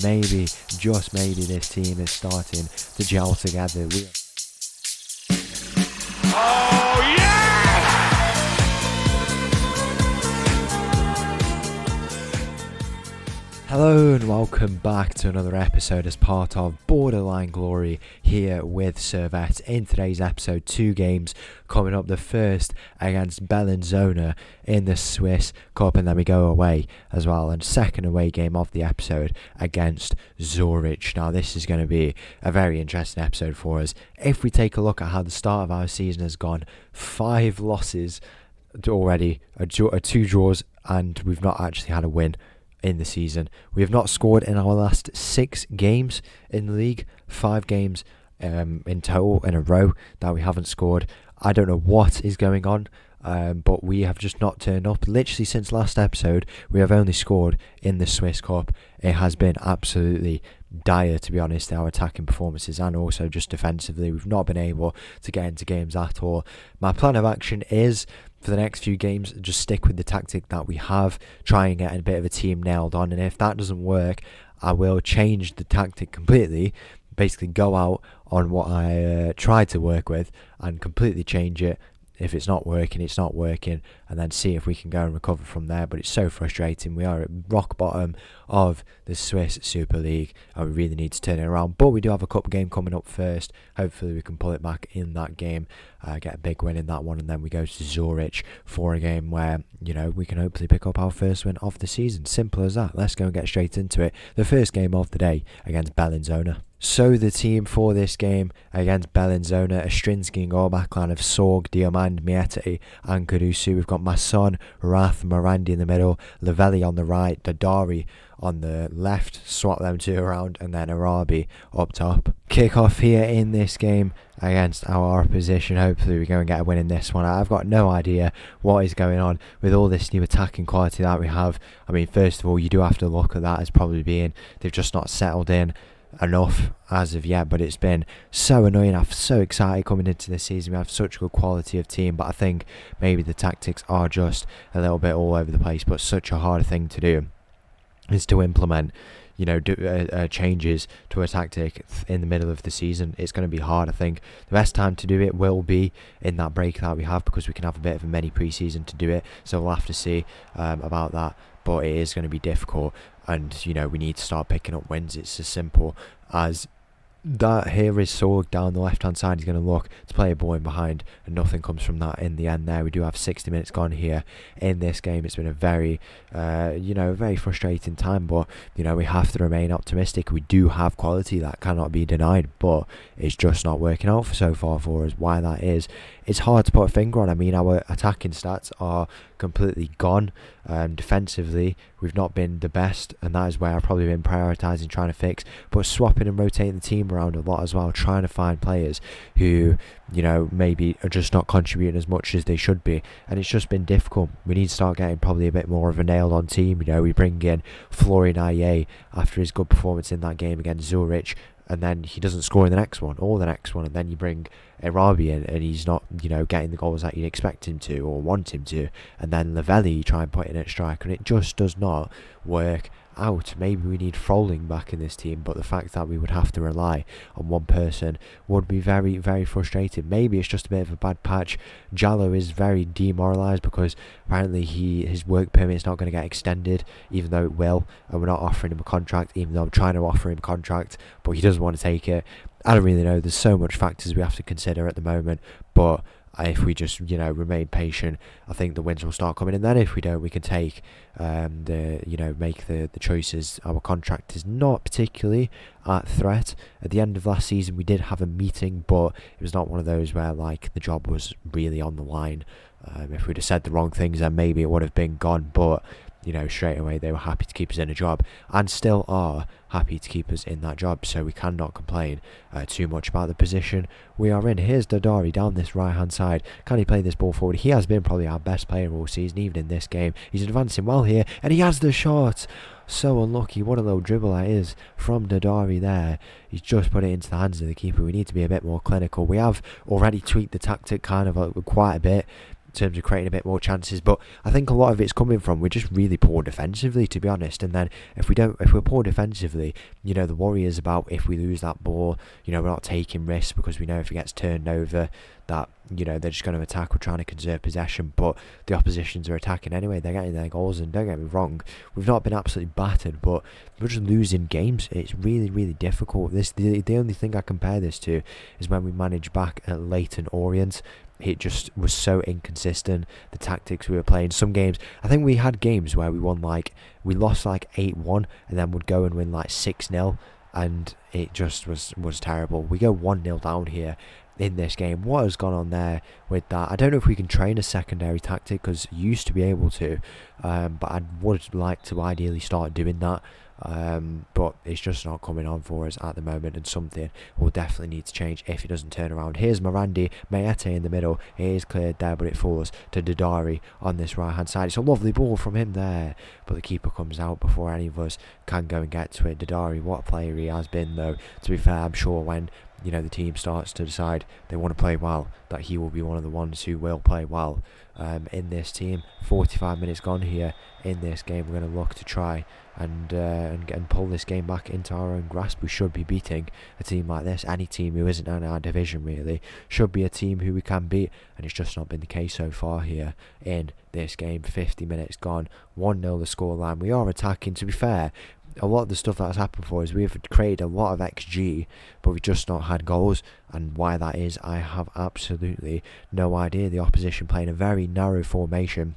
Maybe, just maybe, this team is starting to gel together. Oh, yes! Hello and welcome back to another episode as part of Borderline Glory here with Servette. In today's episode, 2 games coming up. The first against Bollinzano in the Swiss Cup, and then we go away as well. And second away game of the episode against Zurich. Now this is going to be a very interesting episode for us. If we take a look at how the start of our season has gone, 5 losses already, 2 draws, and we've not actually had a win in the season. We have not scored in our last 6 games in the league. 5 games in total in a row that we haven't scored. I don't know what is going on, but we have just not turned up. Literally since last episode, we have only scored in the Swiss Cup. It has been absolutely dire, to be honest, our attacking performances and also just defensively. We've not been able to get into games at all. My plan of action is, for the next few games, just stick with the tactic that we have, try and get a bit of a team nailed on, and if that doesn't work, I will change the tactic completely, basically go out on what I tried to work with and completely change it. If it's not working, it's not working, and then see if we can go and recover from there. But it's so frustrating. We are at rock bottom of the Swiss Super League, and we really need to turn it around. But we do have a cup game coming up first. Hopefully we can pull it back in that game, get a big win in that one, and then we go to Zurich for a game where, you know, we can hopefully pick up our first win of the season. Simple as that. Let's go and get straight into it. The first game of the day against Bollinzano. So the team for this game against Bollinzano: Astrinsky in goal, backline of Sorg, Diamand, Miete and Caruso. We've got Masson, Rath, Morandi in the middle, Lavelli on the right, Dadari on the left, swap them 2 around, and then Arabi up top. Kick off here in this game against our opposition. Hopefully we go and get a win in this one. I've got no idea what is going on with all this new attacking quality that we have. I mean, first of all, you do have to look at that as probably being they've just not settled in enough as of yet, but it's been so annoying. I'm so excited coming into this season. We have such good quality of team, but I think maybe the tactics are just a little bit all over the place. But such a hard thing to do is to implement, you know, changes to a tactic in the middle of the season. It's going to be hard. I think the best time to do it will be in that break that we have, because we can have a bit of a mini pre-season to do it, so we'll have to see about that. But it is going to be difficult, and you know, we need to start picking up wins. It's as simple as that. Here is Sorg down the left hand side. He's going to look to play a ball in behind, and nothing comes from that in the end there. We do have 60 minutes gone here in this game. It's been a very very frustrating time, but you know, we have to remain optimistic. We do have quality, that cannot be denied, but it's just not working out so far for us. Why that is, it's hard to put a finger on. I mean, our attacking stats are completely gone. Defensively, we've not been the best, and that is where I've probably been prioritising trying to fix, but swapping and rotating the team around a lot as well, trying to find players who, you know, maybe are just not contributing as much as they should be, and it's just been difficult. We need to start getting probably a bit more of a nailed on team. You know, we bring in Florian Aye after his good performance in that game against Zurich, and then he doesn't score in the next one or the next one, and then you bring Arabi in and he's not, you know, getting the goals that you'd expect him to or want him to, and then Lavelli you try and put in at striker, and it just does not work out. Maybe we need Froling back in this team, but the fact that we would have to rely on one person would be very, very frustrating. Maybe it's just a bit of a bad patch. Jallo is very demoralised because apparently his work permit is not going to get extended, even though it will, and we're not offering him a contract, even though I'm trying to offer him a contract, but he doesn't want to take it. I don't really know. There's so much factors we have to consider at the moment, but if we just, you know, remain patient, I think the wins will start coming, and then if we don't, we can take make the choices. Our contract is not particularly at threat. At the end of last season, we did have a meeting, but it was not one of those where like the job was really on the line. If we'd have said the wrong things, then maybe it would have been gone, but you know, straight away they were happy to keep us in a job, and still are happy to keep us in that job, so we cannot complain too much about the position we are in. Here's Dadari down this right hand side. Can he play this ball forward? He has been probably our best player all season, even in this game. He's advancing well here, and he has the shot. So unlucky. What a little dribble that is from Dadari there. He's just put it into the hands of the keeper. We need to be a bit more clinical. We have already tweaked the tactic kind of quite a bit. terms of creating a bit more chances, but I think a lot of it's coming from we're just really poor defensively, to be honest. And then if we're poor defensively, the worry is about if we lose that ball, we're not taking risks because we know if it gets turned over that they're just going to attack. We're trying to conserve possession, but the oppositions are attacking anyway. They're getting their goals, and don't get me wrong, we've not been absolutely battered, but we're just losing games. It's really, really difficult. The only thing I compare this to is when we managed back at Leyton Orient. It just was so inconsistent, the tactics we were playing. Some games, I think we had games where we lost 8-1 and then would go and win 6-0, and it just was terrible. We go 1-0 down here in this game. What has gone on there with that? I don't know if we can train a secondary tactic, because you used to be able to, but I would like to ideally start doing that. But it's just not coming on for us at the moment, and something will definitely need to change if it doesn't turn around. Here's Morandi, Mayete in the middle. It is cleared there, but it falls to Dadari on this right hand side. It's a lovely ball from him there, but the keeper comes out before any of us can go and get to it. Dadari, what a player he has been, though. To be fair, I'm sure when the team starts to decide they want to play well, that he will be one of the ones who will play well in this team. 45 minutes gone here in this game. We're going to look to try and pull this game back into our own grasp. We should be beating a team like this. Any team who isn't in our division really should be a team who we can beat, and it's just not been the case so far here in this game. 50 minutes gone, 1-0 the scoreline. We are attacking. To be fair, a lot of the stuff that's happened for us, we've created a lot of XG, but we've just not had goals. And why that is, I have absolutely no idea. The opposition playing a very narrow formation,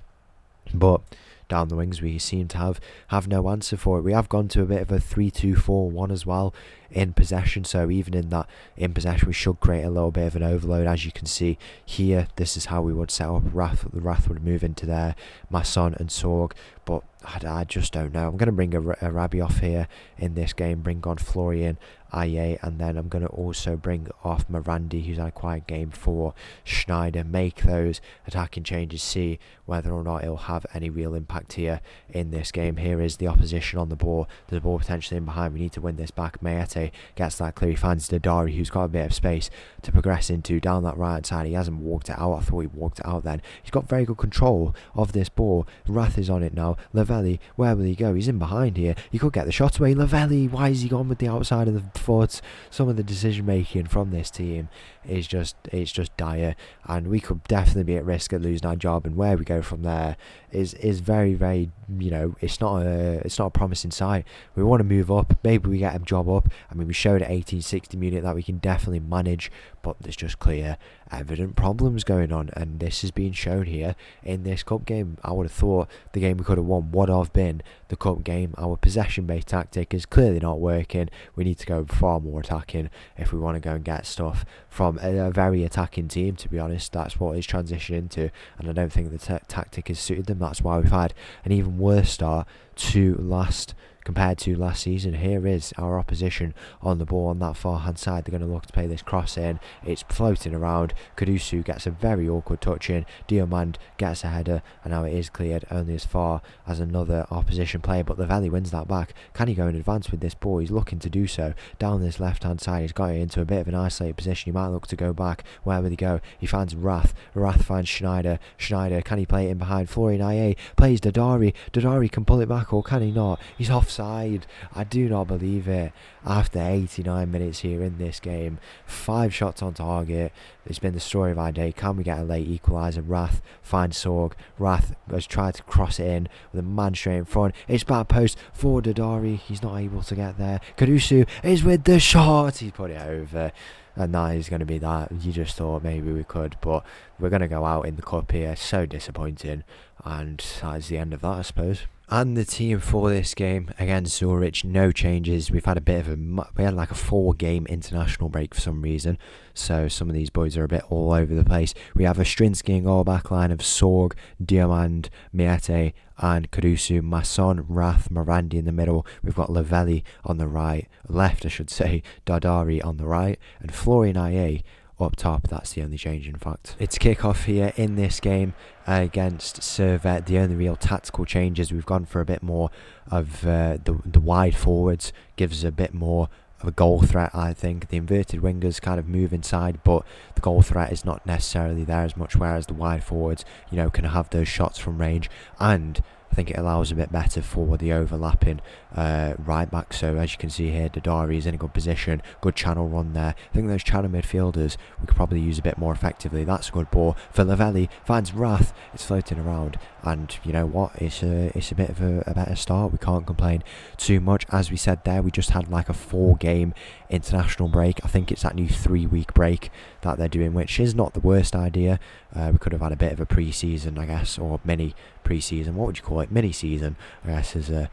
but down the wings we seem to have no answer for it. We have gone to a bit of a 3-2-4-1 as well in possession, so even in possession we should create a little bit of an overload. As you can see here, this is how we would set up Wrath. The Wrath would move into there, Masson and Sorg, but I just don't know. I'm going to bring a Rabi off here in this game, bring on Florian Aye, and then I'm going to also bring off Morandi, who's had a quiet game, for Schneider. Make those attacking changes, see whether or not it'll have any real impact here in this game. Here is the opposition on the ball. There's a ball potentially in behind. We need to win this back. Mayete gets that clear. He finds Dadari, who's got a bit of space to progress into down that right side. He hasn't walked it out. I thought he walked it out then. He's got very good control of this ball. Wrath is on it now. Lavelli, where will he go? He's in behind here. He could get the shot away. Lavelli, why is he gone with the outside of the foot? Some of the decision making from this team is just dire, and we could definitely be at risk of losing our job. And where we go from there is very, very, it's not a promising sight. We want to move up. Maybe we get a job up. I mean, we showed at 1860 unit that we can definitely manage, but there's just clear, evident problems going on, and this is being shown here in this cup game. I would have thought the game we could have won would have been the cup game. Our possession-based tactic is clearly not working. We need to go far more attacking if we want to go and get stuff from a very attacking team. To be honest, that's what it's transitioned into, and I don't think the tactic has suited them. That's why we've had an even worse start compared to last season. Here is our opposition on the ball on that far hand side. They're going to look to play this cross in. It's floating around. Kudusu gets a very awkward touch in. Diomand gets a header, and now it is cleared only as far as another opposition player, but Lavelli wins that back. Can he go in advance with this ball? He's looking to do so down this left hand side. He's got it into a bit of an isolated position. He might look to go back. Where will he go? He finds Wrath. Wrath finds Schneider. Can he play it in behind? Florian Aye plays Dadari. Dadari can pull it back, or can he not? He's offside. I do not believe it. After 89 minutes here in this game, 5 shots on target. It's been the story of our day. Can we get a late equaliser? Wrath finds Sorg. Wrath has tried to cross it in with a man straight in front. It's back post for Dadari. He's not able to get there. Kudusu is with the shot. He put it over. And that is going to be that. You just thought maybe we could, but we're going to go out in the cup here. So disappointing. And that is the end of that, I suppose. And the team for this game against Zurich, no changes. We've had we had like a 4-game international break for some reason, so some of these boys are a bit all over the place. We have a Strinsky and goal back line of Sorg, Diamand, Miete and Kudusu, Masson, Wrath, Morandi in the middle. We've got Lavelli on the left, Dadari on the right, and Florian Aye up top. That's the only change, in fact. It's kick-off here in this game against Servette. The only real tactical changes, we've gone for a bit more of the wide forwards, gives us a bit more of a goal threat. I think the inverted wingers kind of move inside, but the goal threat is not necessarily there as much, whereas the wide forwards, can have those shots from range, and I think it allows a bit better for the overlapping right back. So as you can see here, Dadari is in a good position, good channel run there. I think those channel midfielders we could probably use a bit more effectively. That's a good ball for Lavelli, finds Rath, it's floating around, and you know what, it's a bit of a better start. We can't complain too much. As we said there, we just had like a 4-game international break. I think it's that new 3-week break that they're doing, which is not the worst idea. We could have had a bit of a pre-season, I guess, or mini pre-season, what would you call it, mini-season, I guess is a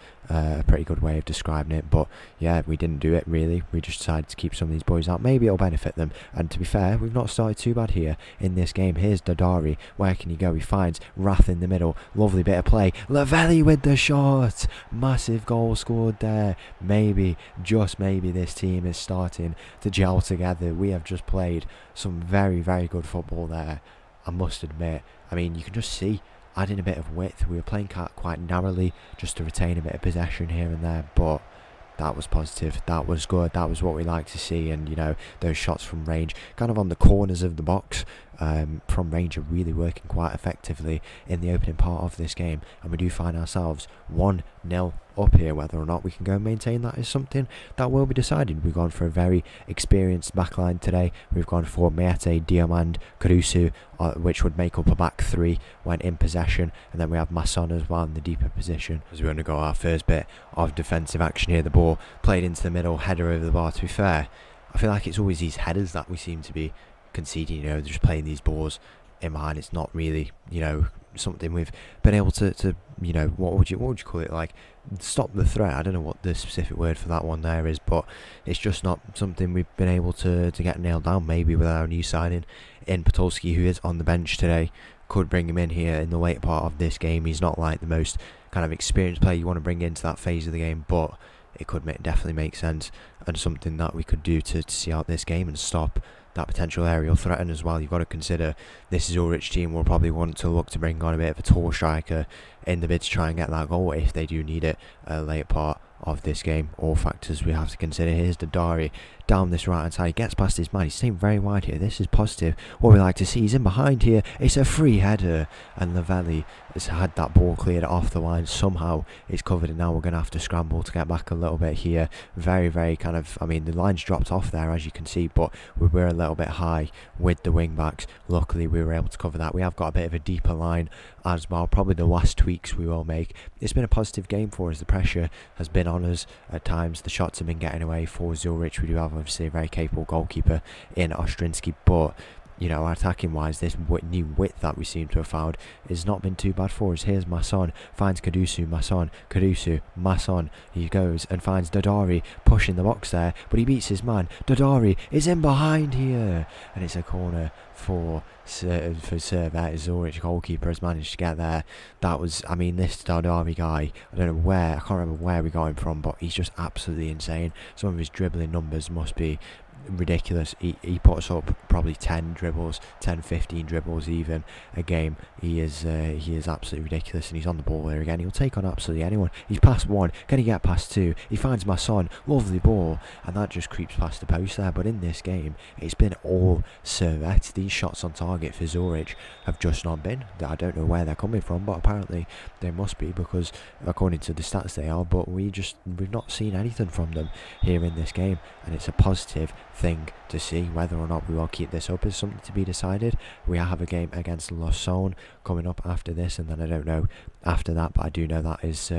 pretty good way of describing it. But yeah, we didn't do it really. We just decided to keep some of these boys out. Maybe it'll benefit them, and to be fair, we've not started too bad here in this game. Here's Dadari, where can he go? He finds Rath in the middle, lovely bit of play, Lavelli with the shot, massive goal scored there. Maybe, just maybe, this team is starting to gel together. We have just played some very, very good football there, I must admit. I mean, you can just see adding a bit of width. We were playing quite narrowly just to retain a bit of possession here and there, but that was positive, that was good, that was what we like to see. And those shots from range, kind of on the corners of the box, from range, are really working quite effectively in the opening part of this game, and we do find ourselves 1-0 up here. Whether or not we can go and maintain that is something that will be decided. We've gone for a very experienced backline today. We've gone for Meete, Diamand, Caruso, which would make up a back 3 when in possession, and then we have Masson as well in the deeper position, as we undergo our first bit of defensive action here. The ball played into the middle, header over the bar. To be fair, I feel like it's always these headers that we seem to be conceding, just playing these balls in behind. It's not really, something we've been able to what would you call it, like, stop the threat. I don't know what the specific word for that one there is, but it's just not something we've been able to get nailed down. Maybe with our new signing in Podolski, who is on the bench today, could bring him in here in the late part of this game. He's not like the most kind of experienced player you want to bring into that phase of the game, but it could definitely make sense, and something that we could do to see out this game and stop that potential aerial threat. And as well, you've got to consider this Zurich team will probably want to look to bring on a bit of a tall striker in the bid to try and get that goal if they do need it late part of this game. All factors we have to consider. Here's Dadari down this right hand side, he gets past his man, he's staying very wide here. This is positive, what we like to see. He's in behind here, it's a free header, and Lavelli has had that ball cleared off the line. Somehow it's covered, and now we're going to have to scramble to get back a little bit here. Very, very kind of, I mean, the line's dropped off there as you can see, but we were a little bit high with the wing backs. Luckily we were able to cover that. We have got a bit of a deeper line as well, probably the last tweaks we will make. It's been a positive game for us. The pressure has been on us at times, the shots have been getting away for Zurich. We do have obviously a very capable goalkeeper in Ostrinsky, but attacking wise, this new width that we seem to have found has not been too bad for us. Here's Masson, finds Caruso, Masson, he goes and finds Dadari, pushing the box there, but he beats his man. Dadari is in behind here, and it's a corner for Servette. Zurich goalkeeper has managed to get there. That was, I mean, this Dadari guy, I don't know where, I can't remember where we got him from, but he's just absolutely insane. Some of his dribbling numbers must be ridiculous. He puts up probably 10 dribbles, 10-15 dribbles even a game. He is absolutely ridiculous, and he's on the ball there again. He'll take on absolutely anyone. He's past one, can he get past two? He finds Masson, lovely ball, and that just creeps past the post there. But in this game, it's been all Servette. These shots on target for Zurich have just not been. I don't know where they're coming from, but apparently they must be, because according to the stats they are, but we've not seen anything from them here in this game, and it's a positive thing to see. Whether or not we will keep this up is something to be decided. We have a game against Lausanne coming up after this, and then I don't know after that, but I do know that is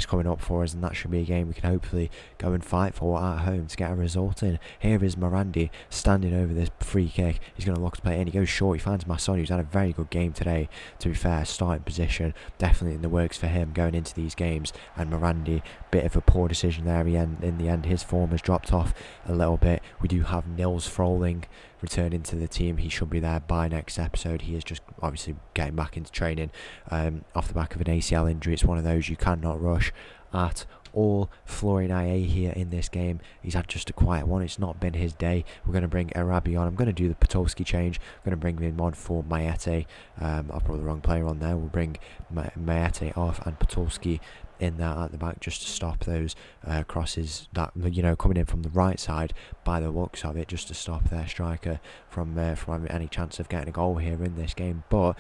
coming up for us, and that should be a game we can hopefully go and fight for at home to get a result in. Here is Morandi standing over this free kick. He's going to look to play it in. He goes short. He finds Masson, who's had a very good game today, to be fair. Starting position definitely in the works for him going into these games, and Morandi, bit of a poor decision there in the end. His form has dropped off a little bit. We do have Nils Froling returning to the team. He should be there by next episode. He is just obviously getting back into training off the back of an ACL injury. It's one of those you cannot rush at all. Florian Aye here in this game, he's had just a quiet one. It's not been his day. We're going to bring Arabi on. I'm going to do the Podolski change. I'm going to bring him on for Meete. I'll put the wrong player on there. We'll bring Meete off and Podolski in there at the back just to stop those crosses that, you know, coming in from the right side by the looks of it, just to stop their striker from having any chance of getting a goal here in this game. But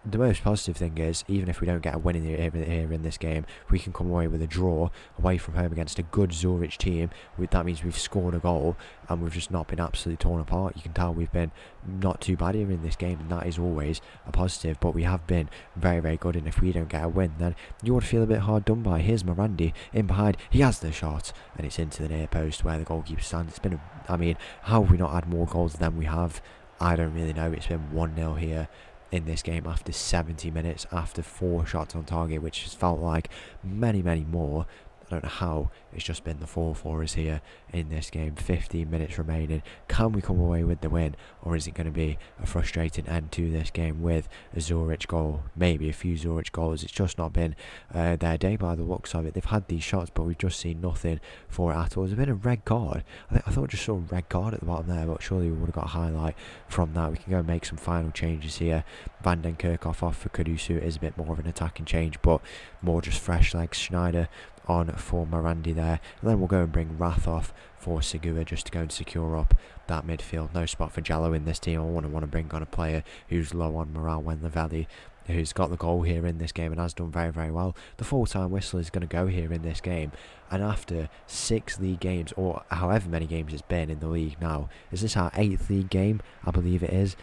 the most positive thing is, even if we don't get a win here in this game, we can come away with a draw away from home against a good Zurich team. That means we've scored a goal and we've just not been absolutely torn apart. You can tell we've been not too bad here in this game, and that is always a positive. But we have been very, very good, and if we don't get a win, then you would feel a bit hard done by. Here's Morandi in behind. He has the shot, and it's into the near post where the goalkeeper stands. It's been, I mean, how have we not had more goals than we have? I don't really know. It's been 1-0 here in this game after 70 minutes, after 4 shots on target, which has felt like many, many more. I don't know how it's just been the 4 for us here in this game. 15 minutes remaining. Can we come away with the win, or is it going to be a frustrating end to this game with a Zurich goal, maybe a few Zurich goals? It's just not been their day by the looks of it. They've had these shots, but we've just seen nothing for it at all. There's been a red card. I thought I just saw a red card at the bottom there, but surely we would have got a highlight from that. We can go and make some final changes here. Van den Kerkhoff off for Kudusu. It is a bit more of an attacking change, but more just fresh legs. Schneider on for Morandi there, and then we'll go and bring Rath off for Segura just to go and secure up that midfield. No spot for Jallo in this team. I want to bring on a player who's low on morale when the Valley, who's got the goal here in this game and has done very, very well. The full-time whistle is going to go here in this game, and after 6 league games, or however many games it's been in the league now, is this our 8th league game? I believe it is.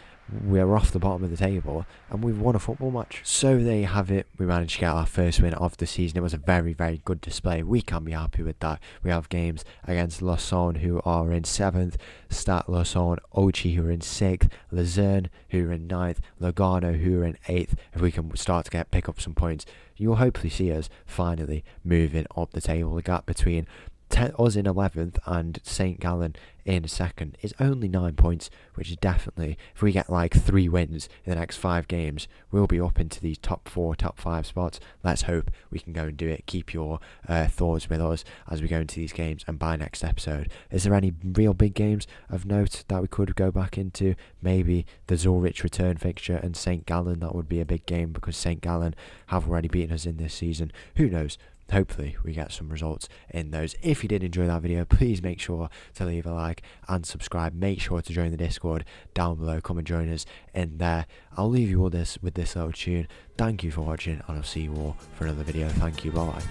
We're off the bottom of the table and we've won a football match. So there you have it. We managed to get our first win of the season. It was a very, very good display. We can be happy with that. We have games against Lausanne, who are in 7th, Stade Lausanne, Ochi, who are in 6th, Luzerne, who are in 9th, Lugano, who are in 8th. If we can start to pick up some points, you'll hopefully see us finally moving up the table. The gap between us in 11th and St. Gallen in 2nd is only 9 points, which is definitely, if we get like 3 wins in the next 5 games, we'll be up into these top 4, top 5 spots. Let's hope we can go and do it. Keep your thoughts with us as we go into these games, and by next episode, is there any real big games of note that we could go back into? Maybe the Zurich return fixture and St. Gallen. That would be a big game because St. Gallen have already beaten us in this season. Who knows? Hopefully we get some results in those. If you did enjoy that video, please make sure to leave a like and subscribe. Make sure to join the Discord down below. Come and join us in there. I'll leave you all this with this little tune. Thank you for watching, and I'll see you all for another video. Thank you. Bye.